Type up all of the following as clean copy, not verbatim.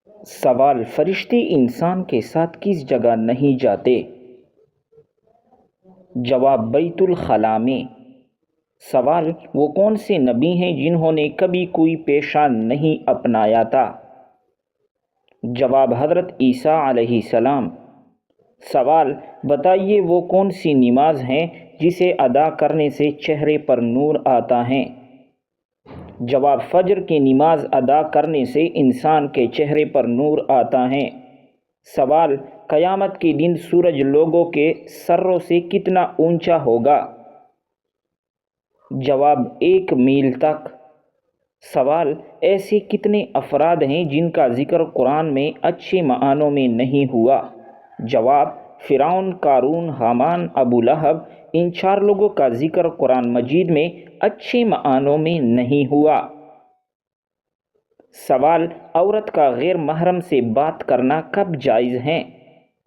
سوال: فرشتے انسان کے ساتھ کس جگہ نہیں جاتے؟ جواب: بیت الخلاء میں۔ سوال: وہ کون سے نبی ہیں جنہوں نے کبھی کوئی پیشہ نہیں اپنایا تھا؟ جواب: حضرت عیسیٰ علیہ السلام۔ سوال: بتائیے وہ کون سی نماز ہے جسے ادا کرنے سے چہرے پر نور آتا ہے؟ جواب: فجر کی نماز ادا کرنے سے انسان کے چہرے پر نور آتا ہے۔ سوال: قیامت کے دن سورج لوگوں کے سروں سے کتنا اونچا ہوگا؟ جواب: 1 میل تک۔ سوال: ایسے کتنے افراد ہیں جن کا ذکر قرآن میں اچھے معنوں میں نہیں ہوا؟ جواب: فرعون، قارون، حامان، ابو لہب، ان 4 لوگوں کا ذکر قرآن مجید میں اچھے معنوں میں نہیں ہوا۔ سوال: عورت کا غیر محرم سے بات کرنا کب جائز ہے؟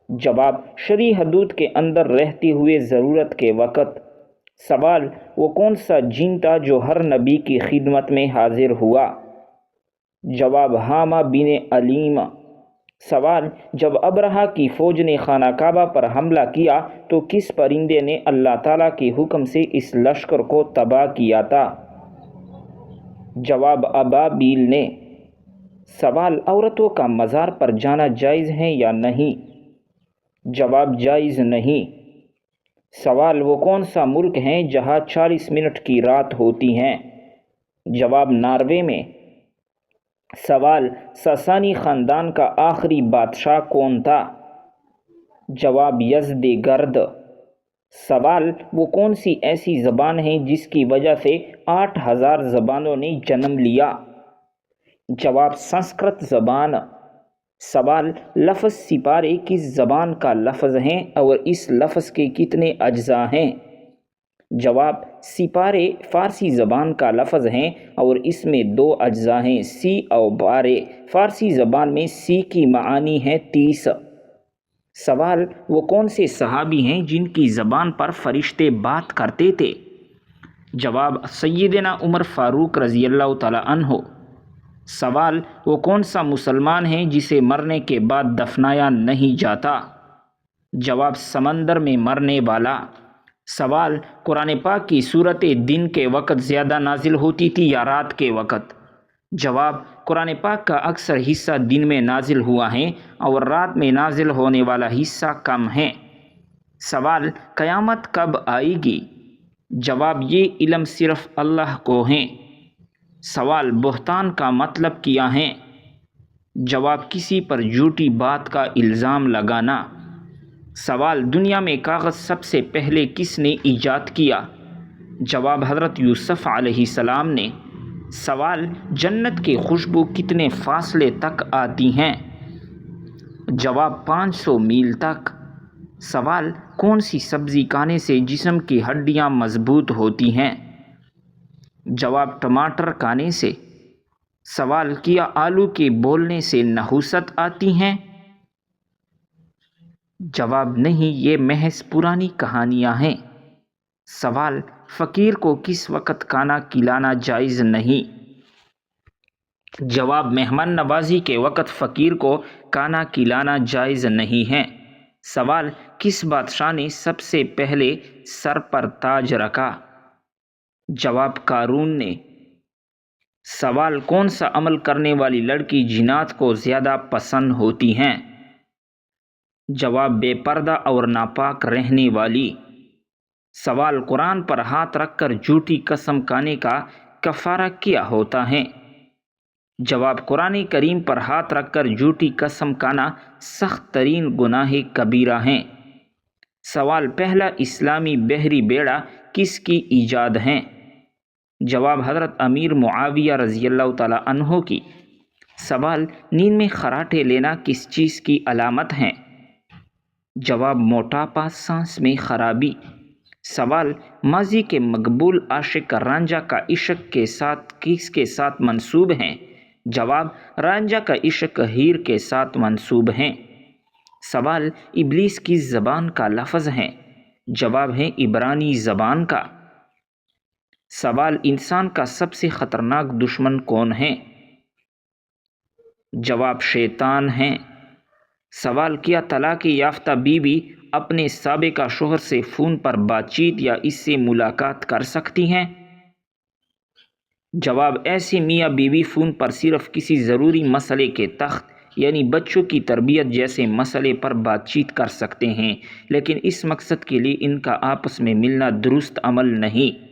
جواب: شرعی حدود کے اندر رہتے ہوئے ضرورت کے وقت۔ سوال: وہ کون سا جن تھا جو ہر نبی کی خدمت میں حاضر ہوا؟ جواب: حامہ بن علیم۔ سوال: جب ابرہہ کی فوج نے خانہ کعبہ پر حملہ کیا تو کس پرندے نے اللہ تعالیٰ کے حکم سے اس لشکر کو تباہ کیا تھا؟ جواب: ابابیل نے۔ سوال: عورتوں کا مزار پر جانا جائز ہے یا نہیں؟ جواب: جائز نہیں۔ سوال: وہ کون سا ملک ہے جہاں 40 منٹ کی رات ہوتی ہے؟ جواب: ناروے میں۔ سوال: ساسانی خاندان کا آخری بادشاہ کون تھا؟ جواب: یزدگرد۔ سوال: وہ کون سی ایسی زبان ہے جس کی وجہ سے 8000 زبانوں نے جنم لیا؟ جواب: سنسکرت زبان۔ سوال: لفظ سپارے کس زبان کا لفظ ہے اور اس لفظ کے کتنے اجزاء ہیں؟ جواب: سپارے فارسی زبان کا لفظ ہے اور اس میں 2 اجزاء ہیں، سی اور بارے۔ فارسی زبان میں سی کی معانی ہے 30۔ سوال: وہ کون سے صحابی ہیں جن کی زبان پر فرشتے بات کرتے تھے؟ جواب: سیدنا عمر فاروق رضی اللہ تعالی عنہ۔ سوال: وہ کون سا مسلمان ہے جسے مرنے کے بعد دفنایا نہیں جاتا؟ جواب: سمندر میں مرنے والا۔ سوال: قرآن پاک کی سورتیں دن کے وقت زیادہ نازل ہوتی تھی یا رات کے وقت؟ جواب: قرآن پاک کا اکثر حصہ دن میں نازل ہوا ہے اور رات میں نازل ہونے والا حصہ کم ہے۔ سوال: قیامت کب آئے گی؟ جواب: یہ علم صرف اللہ کو ہے۔ سوال: بہتان کا مطلب کیا ہے؟ جواب: کسی پر جھوٹی بات کا الزام لگانا۔ سوال: دنیا میں کاغذ سب سے پہلے کس نے ایجاد کیا؟ جواب: حضرت یوسف علیہ السلام نے۔ سوال: جنت کی خوشبو کتنے فاصلے تک آتی ہیں؟ جواب: 500 میل تک۔ سوال: کون سی سبزی کھانے سے جسم کی ہڈیاں مضبوط ہوتی ہیں؟ جواب: ٹماٹر کھانے سے۔ سوال: کیا آلو کے بولنے سے نحوست آتی ہے؟ جواب: نہیں، یہ محض پرانی کہانیاں ہیں۔ سوال: فقیر کو کس وقت کھانا کھلانا جائز نہیں؟ جواب: مہمان نوازی کے وقت فقیر کو کھانا کھلانا جائز نہیں ہے۔ سوال: کس بادشاہ نے سب سے پہلے سر پر تاج رکھا؟ جواب: قارون نے۔ سوال: کون سا عمل کرنے والی لڑکی جنات کو زیادہ پسند ہوتی ہیں؟ جواب: بے پردہ اور ناپاک رہنے والی۔ سوال: قرآن پر ہاتھ رکھ کر جھوٹی قسم کھانے کا کفارہ کیا ہوتا ہے؟ جواب: قرآن کریم پر ہاتھ رکھ کر جھوٹی قسم کھانا سخت ترین گناہ کبیرہ ہیں۔ سوال: پہلا اسلامی بحری بیڑا کس کی ایجاد ہے؟ جواب: حضرت امیر معاویہ رضی اللہ تعالی عنہ کی۔ سوال: نیند میں خراٹے لینا کس چیز کی علامت ہے؟ جواب: موٹاپا، سانس میں خرابی۔ سوال: ماضی کے مقبول عاشق رانجھا کا عشق کس کے ساتھ منسوب ہے؟ جواب: رانجھا کا عشق ہیر کے ساتھ منسوب ہے۔ سوال: ابلیس کس زبان کا لفظ ہے؟ جواب ہے عبرانی زبان کا۔ سوال: انسان کا سب سے خطرناک دشمن کون ہے؟ جواب شیطان ہیں۔ سوال کیا طلاق یافتہ بیوی اپنے سابقہ شوہر سے فون پر بات چیت یا اس سے ملاقات کر سکتی ہیں؟ جواب ایسے میاں بیوی فون پر صرف کسی ضروری مسئلے کے تحت یعنی بچوں کی تربیت جیسے مسئلے پر بات چیت کر سکتے ہیں، لیکن اس مقصد کے لیے ان کا آپس میں ملنا درست عمل نہیں۔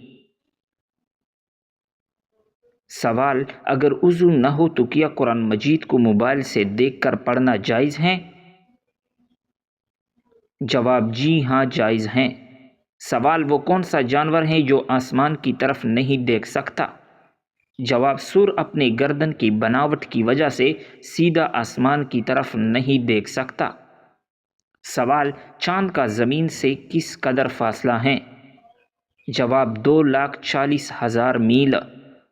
سوال اگر وضو نہ ہو تو کیا قرآن مجید کو موبائل سے دیکھ کر پڑھنا جائز ہے؟ جواب جی ہاں جائز ہیں۔ سوال وہ کون سا جانور ہے جو آسمان کی طرف نہیں دیکھ سکتا؟ جواب سور اپنے گردن کی بناوٹ کی وجہ سے سیدھا آسمان کی طرف نہیں دیکھ سکتا۔ سوال چاند کا زمین سے کس قدر فاصلہ ہے؟ جواب 2,40,000 میل۔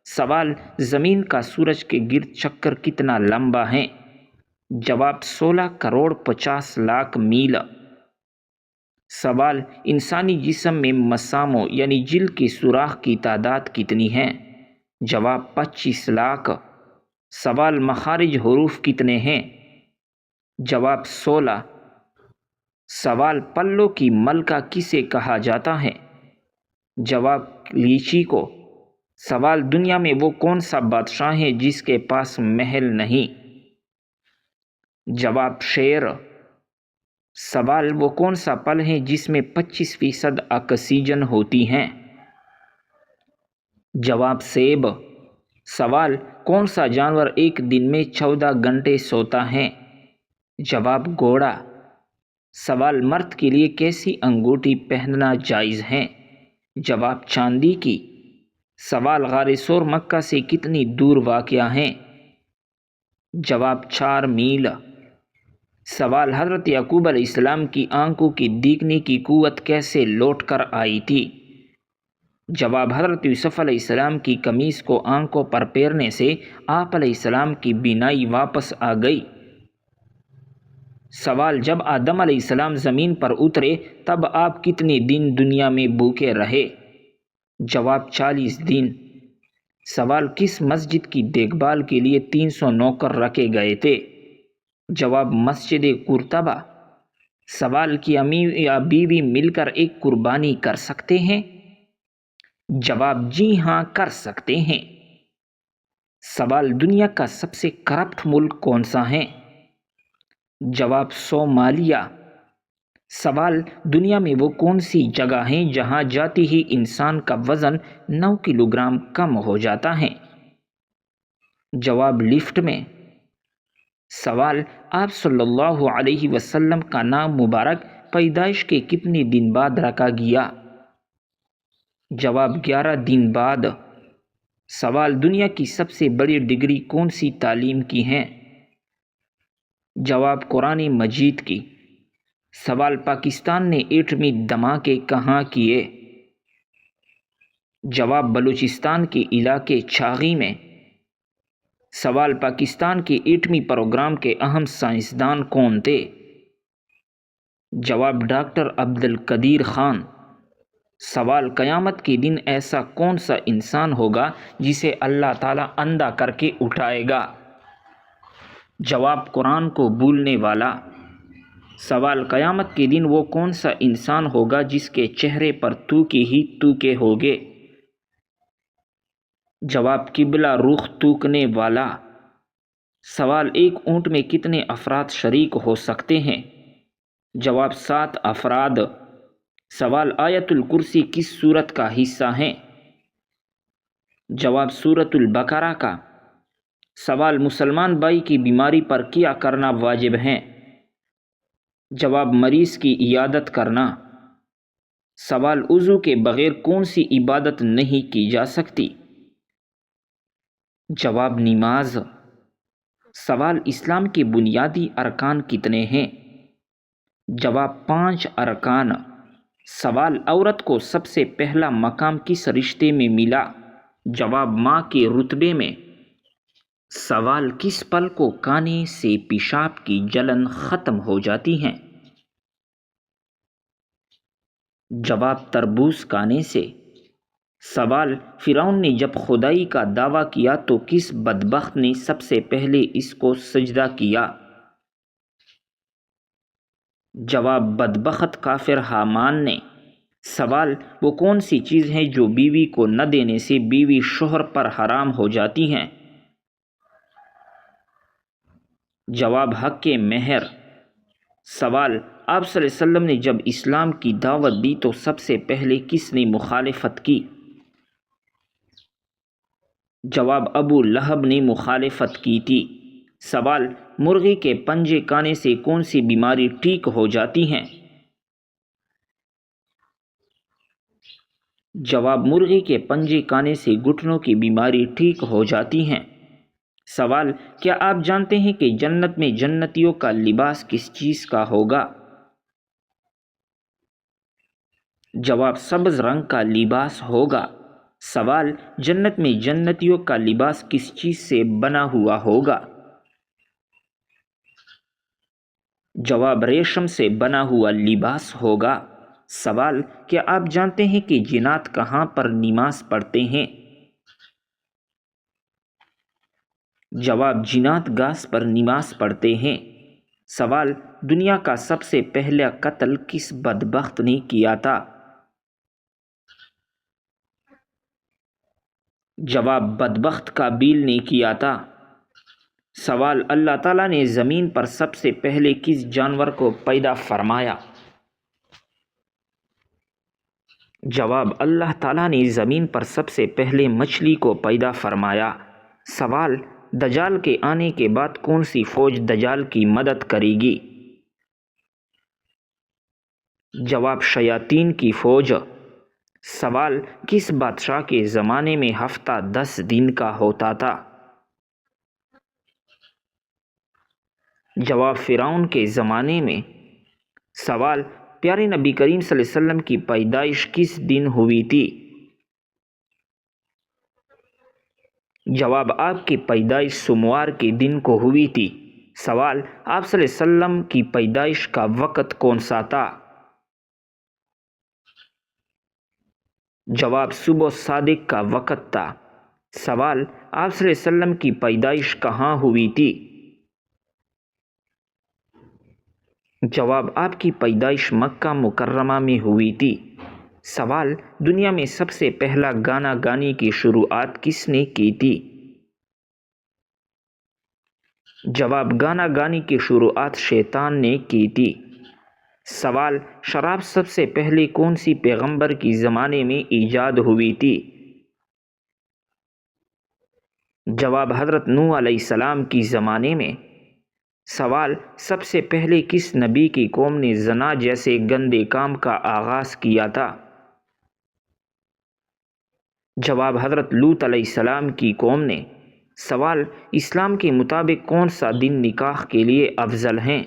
سوال زمین کا سورج کے گرد چکر کتنا لمبا ہے؟ جواب 16,50,00,000 میل۔ سوال انسانی جسم میں مساموں یعنی جلد کے سوراخ کی تعداد کتنی ہے؟ جواب 25 لاکھ۔ سوال مخارج حروف کتنے ہیں؟ جواب 16۔ سوال پلوں کی ملکہ کسے کہا جاتا ہے؟ جواب لیچی کو۔ سوال دنیا میں وہ کون سا بادشاہ ہے جس کے پاس محل نہیں؟ جواب شیر۔ سوال وہ کون سا پھل ہے جس میں 25% آکسیجن ہوتی ہے؟ جواب سیب۔ سوال کون سا جانور ایک دن میں 14 گھنٹے سوتا ہے؟ جواب گھوڑا۔ سوال مرد کے لیے کیسی انگوٹھی پہننا جائز ہے؟ جواب چاندی کی۔ سوال غار ثور مکہ سے کتنی دور واقع ہے؟ جواب 4 میل۔ سوال حضرت یعقوب علیہ السلام کی آنکھوں کی دیکھنے کی قوت کیسے لوٹ کر آئی تھی؟ جواب حضرت یوسف علیہ السلام کی قمیص کو آنکھوں پر پھیرنے سے آپ علیہ السلام کی بینائی واپس آ گئی۔ سوال جب آدم علیہ السلام زمین پر اترے تب آپ کتنے دن دنیا میں بھوکے رہے؟ جواب 40 دن۔ سوال کس مسجد کی دیکھ بھال کے لیے 300 نوکر رکھے گئے تھے؟ جواب مسجد قرطبہ۔ سوال کی امی یا بیوی مل کر ایک قربانی کر سکتے ہیں؟ جواب جی ہاں کر سکتے ہیں۔ سوال دنیا کا سب سے کرپٹ ملک کون سا ہے؟ جواب صومالیہ۔ سوال دنیا میں وہ کون سی جگہ ہیں جہاں جاتے ہی انسان کا وزن 9 کلو گرام کم ہو جاتا ہے؟ جواب لفٹ میں۔ سوال آپ صلی اللہ علیہ وسلم کا نام مبارک پیدائش کے کتنے دن بعد رکھا گیا؟ جواب 11 دن بعد۔ سوال دنیا کی سب سے بڑی ڈگری کون سی تعلیم کی ہے؟ جواب قرآن مجید کی۔ سوال پاکستان نے ایٹمی دھماکے کہاں کیے؟ جواب بلوچستان کے علاقے چھاغی میں۔ سوال پاکستان کے ایٹمی پروگرام کے اہم سائنسدان کون تھے؟ جواب ڈاکٹر عبدالقدیر خان۔ سوال قیامت کے دن ایسا کون سا انسان ہوگا جسے اللہ تعالیٰ اندھا کر کے اٹھائے گا؟ جواب قرآن کو بھولنے والا۔ سوال قیامت کے دن وہ کون سا انسان ہوگا جس کے چہرے پر تھوکے ہی تھوکے ہوگے؟ جواب قبلہ رخ تھوکنے والا۔ سوال ایک اونٹ میں کتنے افراد شریک ہو سکتے ہیں؟ جواب 7 افراد۔ سوال آیت الکرسی کس سورت کا حصہ ہے؟ جواب سورۃ البقرہ کا۔ سوال مسلمان بھائی کی بیماری پر کیا کرنا واجب ہے؟ جواب مریض کی عیادت کرنا۔ سوال وضو کے بغیر کون سی عبادت نہیں کی جا سکتی؟ جواب نماز۔ سوال اسلام کے بنیادی ارکان کتنے ہیں؟ جواب 5 ارکان۔ سوال عورت کو سب سے پہلا مقام کس رشتے میں ملا؟ جواب ماں کے رتبے میں۔ سوال کس پھل کو کھانے سے پیشاب کی جلن ختم ہو جاتی ہے؟ جواب تربوز کھانے سے۔ سوال: فرعون نے جب خدائی کا دعویٰ کیا تو کس بدبخت نے سب سے پہلے اس کو سجدہ کیا؟ جواب: بدبخت کافر حامان نے۔ سوال: وہ کون سی چیز ہے جو بیوی کو نہ دینے سے بیوی شوہر پر حرام ہو جاتی ہیں؟ جواب: حق مہر۔ سوال: آپ صلی اللہ علیہ وسلم نے جب اسلام کی دعوت دی تو سب سے پہلے کس نے مخالفت کی؟ جواب: ابو لہب نے مخالفت کی تھی۔ سوال: مرغی کے پنجے کانے سے کون سی بیماری ٹھیک ہو جاتی ہیں؟ جواب: مرغی کے پنجے کانے سے گھٹنوں کی بیماری ٹھیک ہو جاتی ہیں۔ سوال: کیا آپ جانتے ہیں کہ جنت میں جنتیوں کا لباس کس چیز کا ہوگا؟ جواب: سبز رنگ کا لباس ہوگا۔ سوال: جنت میں جنتیوں کا لباس کس چیز سے بنا ہوا ہوگا؟ جواب: ریشم سے بنا ہوا لباس ہوگا۔ سوال: کیا آپ جانتے ہیں کہ جنات کہاں پر نماز پڑھتے ہیں؟ جواب: جنات گھاس پر نماز پڑھتے ہیں۔ سوال: دنیا کا سب سے پہلا قتل کس بدبخت نے کیا تھا؟ جواب: بدبخت قابیل نے کیا تھا۔ سوال: اللہ تعالیٰ نے زمین پر سب سے پہلے کس جانور کو پیدا فرمایا؟ جواب: اللہ تعالیٰ نے زمین پر سب سے پہلے مچھلی کو پیدا فرمایا۔ سوال: دجال کے آنے کے بعد کون سی فوج دجال کی مدد کرے گی؟ جواب: شیاطین کی فوج۔ سوال: کس بادشاہ کے زمانے میں ہفتہ 10 دن کا ہوتا تھا؟ جواب: فرعون کے زمانے میں۔ سوال: پیارے نبی کریم صلی اللہ علیہ وسلم کی پیدائش کس دن ہوئی تھی؟ جواب: آپ کی پیدائش سوموار کے دن کو ہوئی تھی۔ سوال: آپ صلی اللہ علیہ وسلم کی پیدائش کا وقت کون سا تھا؟ جواب: صبح صادق کا وقت تھا۔ سوال: آپ صلی اللہ علیہ وسلم کی پیدائش کہاں ہوئی تھی؟ جواب: آپ کی پیدائش مکہ مکرمہ میں ہوئی تھی۔ سوال: دنیا میں سب سے پہلا گانا گانے کی شروعات کس نے کی تھی؟ جواب: گانا گانے کی شروعات شیطان نے کی تھی۔ سوال: شراب سب سے پہلے کون سی پیغمبر کی زمانے میں ایجاد ہوئی تھی؟ جواب: حضرت نوح علیہ السلام کی زمانے میں۔ سوال: سب سے پہلے کس نبی کی قوم نے زنا جیسے گندے کام کا آغاز کیا تھا؟ جواب: حضرت لوط علیہ السلام کی قوم نے۔ سوال: اسلام کے مطابق کون سا دن نکاح کے لیے افضل ہے؟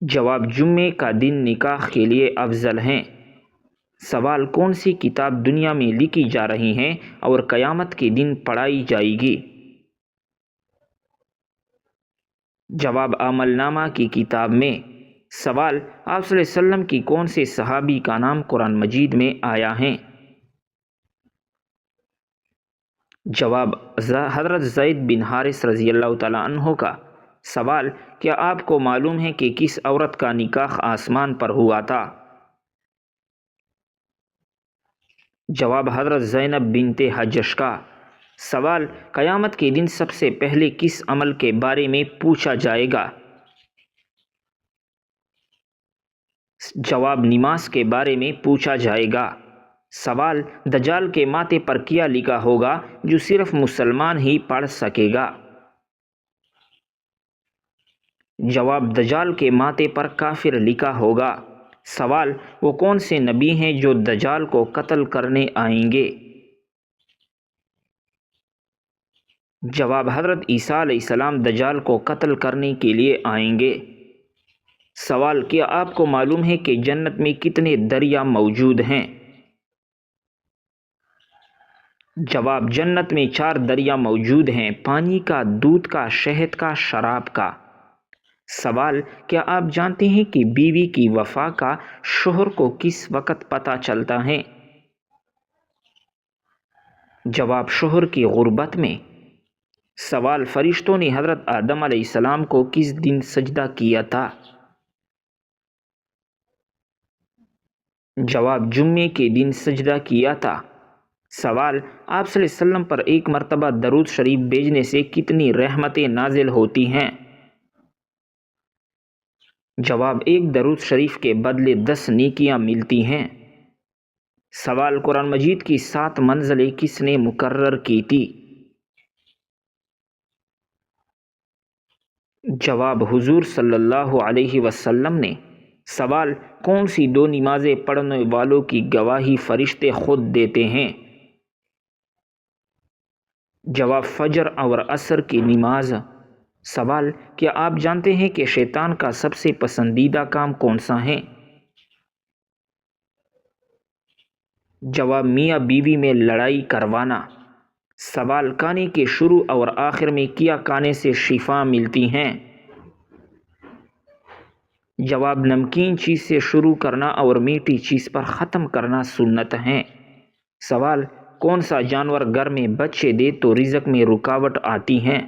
جواب: جمعے کا دن نکاح کے لیے افضل ہے۔ سوال: کون سی کتاب دنیا میں لکھی جا رہی ہے اور قیامت کے دن پڑھائی جائے گی؟ جواب: عمل نامہ کی کتاب میں۔ سوال: آپ صلی اللہ علیہ وسلم کی کون سے صحابی کا نام قرآن مجید میں آیا ہے؟ جواب: حضرت زید بن حارث رضی اللہ تعالیٰ عنہ کا۔ سوال: کیا آپ کو معلوم ہے کہ کس عورت کا نکاح آسمان پر ہوا تھا؟ جواب: حضرت زینب بنت حجش کا۔ سوال: قیامت کے دن سب سے پہلے کس عمل کے بارے میں پوچھا جائے گا؟ جواب: نماز کے بارے میں پوچھا جائے گا۔ سوال: دجال کے ماتھے پر کیا لکھا ہوگا جو صرف مسلمان ہی پڑھ سکے گا؟ جواب: دجال کے ماتھے پر کافر لکھا ہوگا۔ سوال: وہ کون سے نبی ہیں جو دجال کو قتل کرنے آئیں گے؟ جواب: حضرت عیسیٰ علیہ السلام دجال کو قتل کرنے کے لیے آئیں گے۔ سوال: کیا آپ کو معلوم ہے کہ جنت میں کتنے دریا موجود ہیں؟ جواب: جنت میں 4 دریا موجود ہیں: پانی کا، دودھ کا، شہد کا، شراب کا۔ سوال: کیا آپ جانتے ہیں کہ بیوی کی وفا کا شوہر کو کس وقت پتہ چلتا ہے؟ جواب: شوہر کی غربت میں۔ سوال: فرشتوں نے حضرت آدم علیہ السلام کو کس دن سجدہ کیا تھا؟ جواب: جمعے کے دن سجدہ کیا تھا۔ سوال: آپ صلی اللہ علیہ وسلم پر ایک مرتبہ درود شریف بھیجنے سے کتنی رحمتیں نازل ہوتی ہیں؟ جواب: ایک درود شریف کے بدلے 10 نیکیاں ملتی ہیں۔ سوال: قرآن مجید کی 7 منزلیں کس نے مقرر کی تھی؟ جواب: حضور صلی اللہ علیہ وسلم نے۔ سوال: کون سی 2 نمازیں پڑھنے والوں کی گواہی فرشتے خود دیتے ہیں؟ جواب: فجر اور عصر کی نماز۔ سوال: کیا آپ جانتے ہیں کہ شیطان کا سب سے پسندیدہ کام کون سا ہے؟ جواب: میاں بیوی میں لڑائی کروانا۔ سوال: کھانے کے شروع اور آخر میں کیا کھانے سے شفا ملتی ہیں؟ جواب: نمکین چیز سے شروع کرنا اور میٹھی چیز پر ختم کرنا سنت ہے۔ سوال: کون سا جانور گھر میں بچے دے تو رزق میں رکاوٹ آتی ہے؟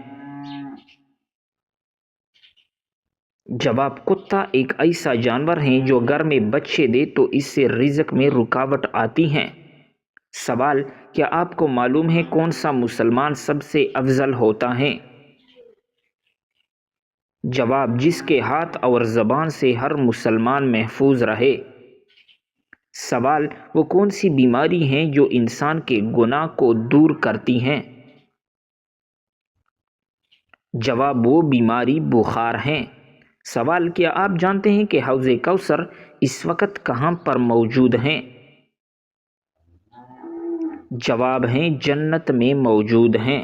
جواب: کتا ایک ایسا جانور ہے جو گھر میں بچے دے تو اس سے رزق میں رکاوٹ آتی ہے۔ سوال: کیا آپ کو معلوم ہے کون سا مسلمان سب سے افضل ہوتا ہے؟ جواب: جس کے ہاتھ اور زبان سے ہر مسلمان محفوظ رہے۔ سوال: وہ کون سی بیماری ہیں جو انسان کے گناہ کو دور کرتی ہیں؟ جواب: وہ بیماری بخار ہے۔ سوال: کیا آپ جانتے ہیں کہ حوض کوثر اس وقت کہاں پر موجود ہیں؟ جواب: ہیں جنت میں موجود ہیں۔